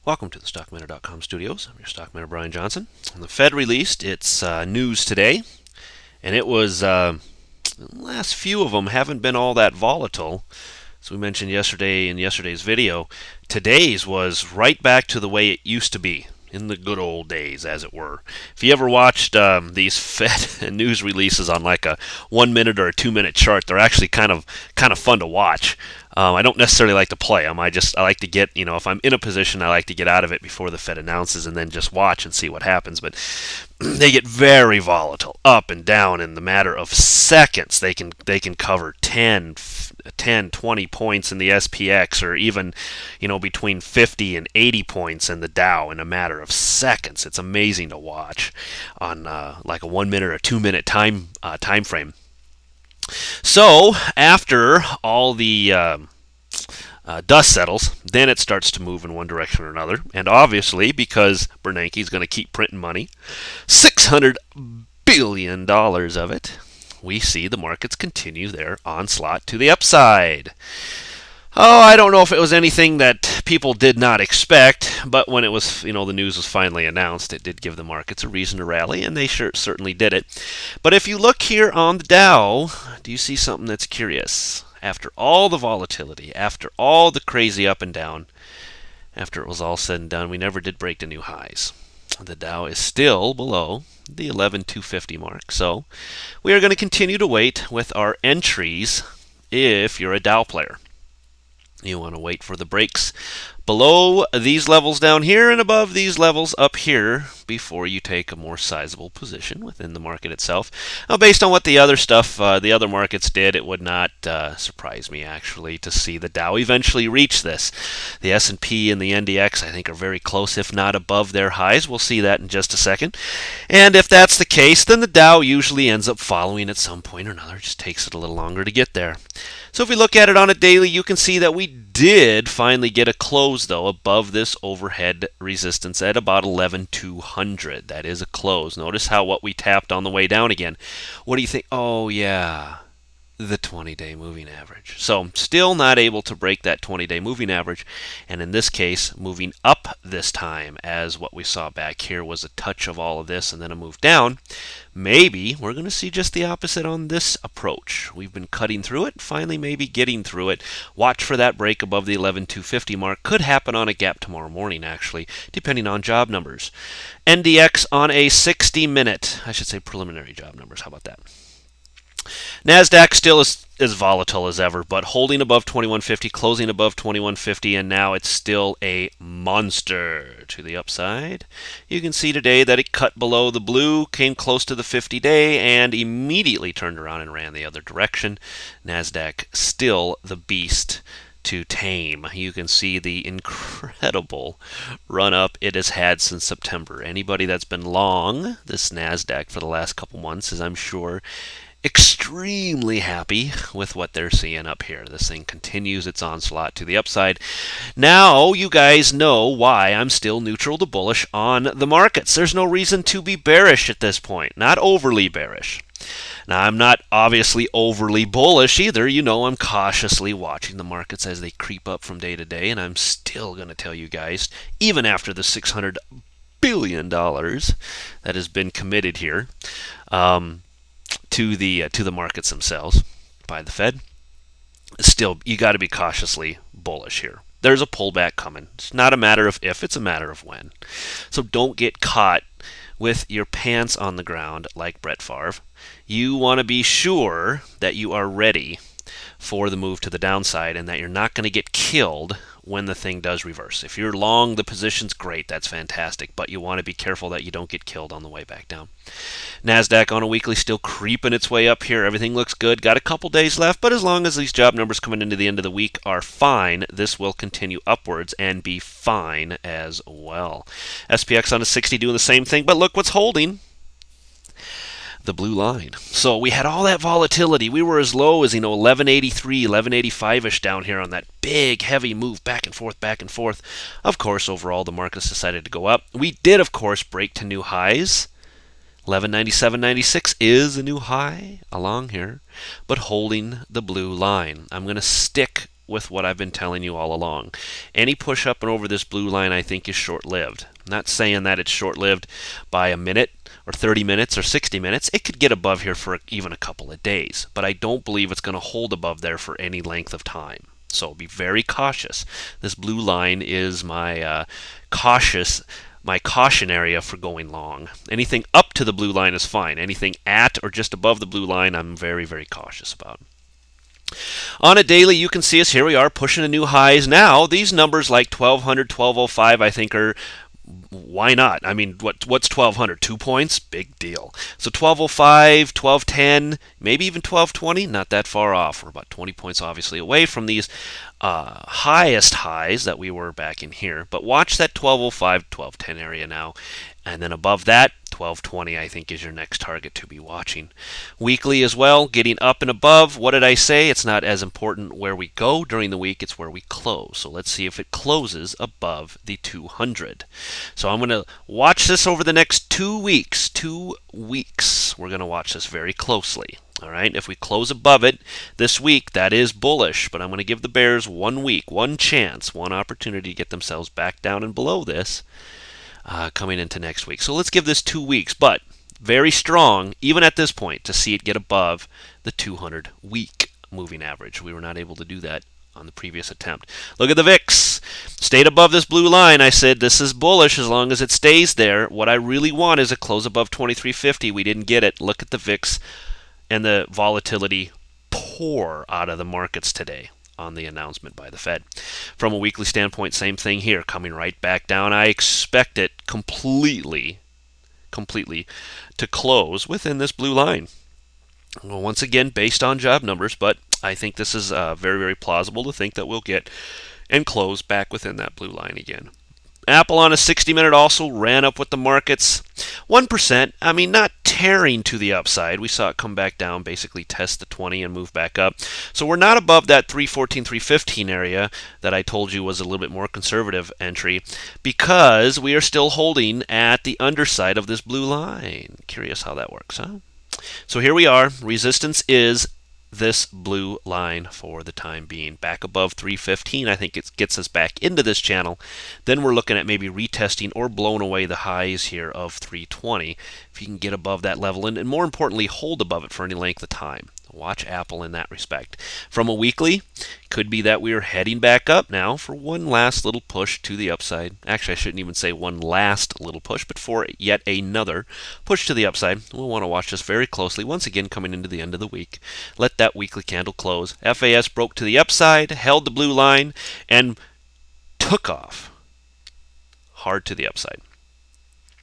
Welcome to the StockMiner.com studios. I'm your stockminer, Brian Johnson. And the Fed released its news today, and it was, the last few of them haven't been all that volatile. As we mentioned yesterday in yesterday's video, today's was right back to the way it used to be, in the good old days, as it were. If you ever watched these Fed news releases on like a 1 minute or a 2 minute chart, they're actually kind of fun to watch. I don't necessarily like to play them. I like to get, if I'm in a position, I like to get out of it before the Fed announces and then just watch and see what happens. But they get very volatile, up and down in the matter of seconds. They can cover 20 points in the SPX, or even, between 50 and 80 points in the Dow in a matter of seconds. It's amazing to watch on like a 1 minute or 2 minute time frame. So after all the dust settles, then it starts to move in one direction or another. And obviously, because Bernanke is going to keep printing money, $600 billion of it, we see the markets continue their onslaught to the upside. Oh, I don't know if it was anything that people did not expect, but when it was, the news was finally announced, it did give the markets a reason to rally, and they certainly did it. But if you look here on the Dow, do you see something that's curious? After all the volatility, after all the crazy up and down, after it was all said and done, we never did break the new highs. The Dow is still below the 11,250 mark, so we are going to continue to wait with our entries if you're a Dow player. You want to wait for the breaks below these levels down here and above these levels up here before you take a more sizable position within the market itself. Now, based on what the other stuff, the other markets did, it would not surprise me actually to see the Dow eventually reach this. The S&P and the NDX, I think, are very close, if not above their highs. We'll see that in just a second. And if that's the case, then the Dow usually ends up following at some point or another. It just takes it a little longer to get there. So if we look at it on a daily, you can see that we did finally get a close, though, above this overhead resistance at about 11,200. That is a close. Notice how what we tapped on the way down again. What do you think? Oh, yeah, the 20-day moving average. So still not able to break that 20-day moving average, and in this case, moving up this time, as what we saw back here was a touch of all of this and then a move down. Maybe we're going to see just the opposite on this approach. We've been cutting through it, finally maybe getting through it. Watch for that break above the 11,250 mark. Could happen on a gap tomorrow morning, actually, depending on job numbers. NDX on a 60-minute, I should say preliminary job numbers. How about that? NASDAQ still is as volatile as ever, but holding above 2150, closing above 2150, and now it's still a monster to the upside. You can see today that it cut below the blue, came close to the 50-day, and immediately turned around and ran the other direction. NASDAQ still the beast to tame. You can see the incredible run up it has had since September. Anybody that's been long this NASDAQ for the last couple months is, I'm sure, extremely happy with what they're seeing up here. This thing continues its onslaught to the upside. Now you guys know why I'm still neutral to bullish on the markets. There's no reason to be bearish at this point, not overly bearish. Now, I'm not obviously overly bullish either. I'm cautiously watching the markets as they creep up from day to day, and I'm still going to tell you guys, even after the $600 billion that has been committed here, to the markets themselves by the Fed, still you got to be cautiously bullish here. There's a pullback coming. It's not a matter of if, it's a matter of when. So don't get caught with your pants on the ground like Brett Favre. You want to be sure that you are ready for the move to the downside and that you're not going to get killed when the thing does reverse. If you're long the position's, great, that's fantastic, but you want to be careful that you don't get killed on the way back down. NASDAQ on a weekly still creeping its way up here. Everything looks good. Got a couple days left, but as long as these job numbers coming into the end of the week are fine, this will continue upwards and be fine as well. SPX on a 60 doing the same thing, but look what's holding. The blue line. So we had all that volatility. We were as low as 1183, 1185ish down here on that big heavy move back and forth, back and forth. Of course, overall the markets decided to go up. We did, of course, break to new highs. 1197.96 is a new high along here, but holding the blue line. I'm going to stick with what I've been telling you all along. Any push up and over this blue line I think is short-lived. I'm not saying that it's short-lived by a minute or 30 minutes or 60 minutes. It could get above here for even a couple of days, but I don't believe it's going to hold above there for any length of time. So be very cautious. This blue line is my caution area for going long. Anything up to the blue line is fine. Anything at or just above the blue line, I'm very, very cautious about. On a daily, you can see us here. We are pushing to new highs now. These numbers like 1200, 1205, I think are, why not? I mean, what's 1200? 2 points? Big deal. So 1205, 1210, maybe even 1220, not that far off. We're about 20 points obviously away from these highest highs that we were back in here. But watch that 1205, 1210 area now. And then above that, 1220 I think is your next target to be watching. Weekly as well, getting up and above. What did I say? It's not as important where we go during the week, it's where we close. So let's see if it closes above the 200. So I'm going to watch this over the next 2 weeks. 2 weeks. We're going to watch this very closely. All right, if we close above it this week, that is bullish, but I'm going to give the bears 1 week, one chance, one opportunity to get themselves back down and below this. Coming into next week. So let's give this 2 weeks, but very strong, even at this point, to see it get above the 200-week moving average. We were not able to do that on the previous attempt. Look at the VIX. Stayed above this blue line. I said this is bullish as long as it stays there. What I really want is a close above 2350. We didn't get it. Look at the VIX and the volatility pour out of the markets today on the announcement by the Fed. From a weekly standpoint, same thing here, coming right back down. I expect it completely to close within this blue line. Well, once again, based on job numbers, but I think this is very, very plausible to think that we'll get and close back within that blue line again. Apple on a 60-minute also ran up with the markets. 1%, I mean, not tearing to the upside. We saw it come back down, basically test the 20 and move back up. So we're not above that 314, 315 area that I told you was a little bit more conservative entry because we are still holding at the underside of this blue line. Curious how that works, huh? So here we are. Resistance is this blue line for the time being. Back above 315, I think it gets us back into this channel. Then we're looking at maybe retesting or blowing away the highs here of 320. If you can get above that level and more importantly, hold above it for any length of time. Watch Apple in that respect. From a weekly, could be that we are heading back up now for one last little push to the upside. Actually, I shouldn't even say one last little push, but for yet another push to the upside. We'll want to watch this very closely. Once again, coming into the end of the week. Let that weekly candle close. FAS broke to the upside, held the blue line, and took off hard to the upside.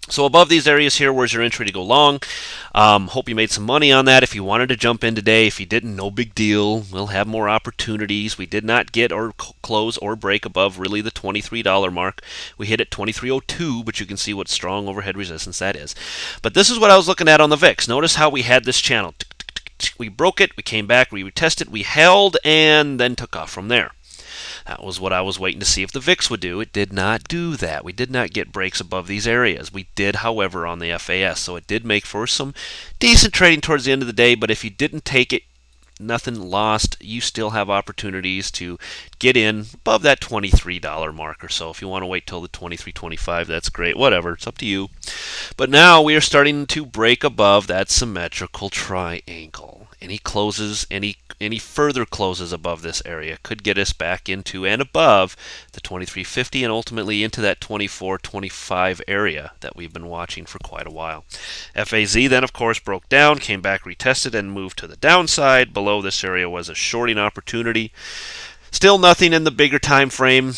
So above these areas here, where's your entry to go long? Hope you made some money on that. If you wanted to jump in today, if you didn't, no big deal. We'll have more opportunities. We did not get or close or break above really the $23 mark. We hit at 23.02, but you can see what strong overhead resistance that is. But this is what I was looking at on the VIX. Notice how we had this channel. We broke it, we came back, we retested, we held, and then took off from there. That was what I was waiting to see if the VIX would do. It did not do that. We did not get breaks above these areas. We did, however, on the FAS. So it did make for some decent trading towards the end of the day. But if you didn't take it, nothing lost. You still have opportunities to get in above that $23 mark or so. If you want to wait till the $23.25, that's great. Whatever. It's up to you. But now we are starting to break above that symmetrical triangle. Any closes, any further closes above this area could get us back into and above the 2350 and ultimately into that 24-25 area that we've been watching for quite a while. FAZ then, of course, broke down, came back, retested, and moved to the downside. Below this area was a shorting opportunity. Still nothing in the bigger time frame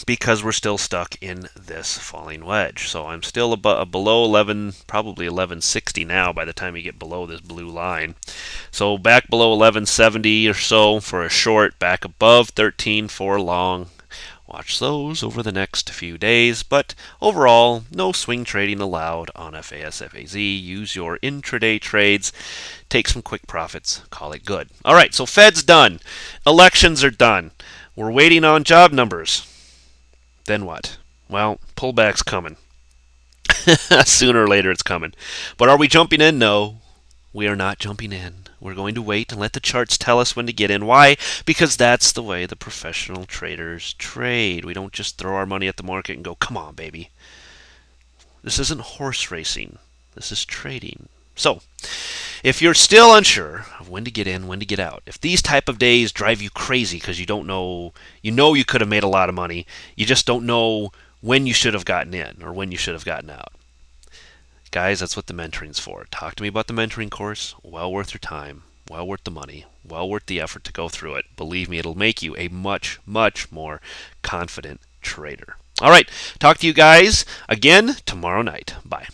because we're still stuck in this falling wedge. So I'm still below 11, probably 1160 now by the time you get below this blue line. So back below 1170 or so for a short, back above 13 for long. Watch those over the next few days, but overall, no swing trading allowed on FAS, FAZ. Use your intraday trades, take some quick profits, call it good. All right, so Fed's done. Elections are done. We're waiting on job numbers. Then what? Well, pullback's coming. Sooner or later it's coming. But are we jumping in? No, we are not jumping in. We're going to wait and let the charts tell us when to get in. Why? Because that's the way the professional traders trade. We don't just throw our money at the market and go, come on, baby. This isn't horse racing. This is trading. So, if you're still unsure of when to get in, when to get out, if these type of days drive you crazy because you don't know, you could have made a lot of money, you just don't know when you should have gotten in or when you should have gotten out. Guys, that's what the mentoring's for. Talk to me about the mentoring course. Well worth your time. Well worth the money. Well worth the effort to go through it. Believe me, it'll make you a much, much more confident trader. All right, talk to you guys again tomorrow night. Bye.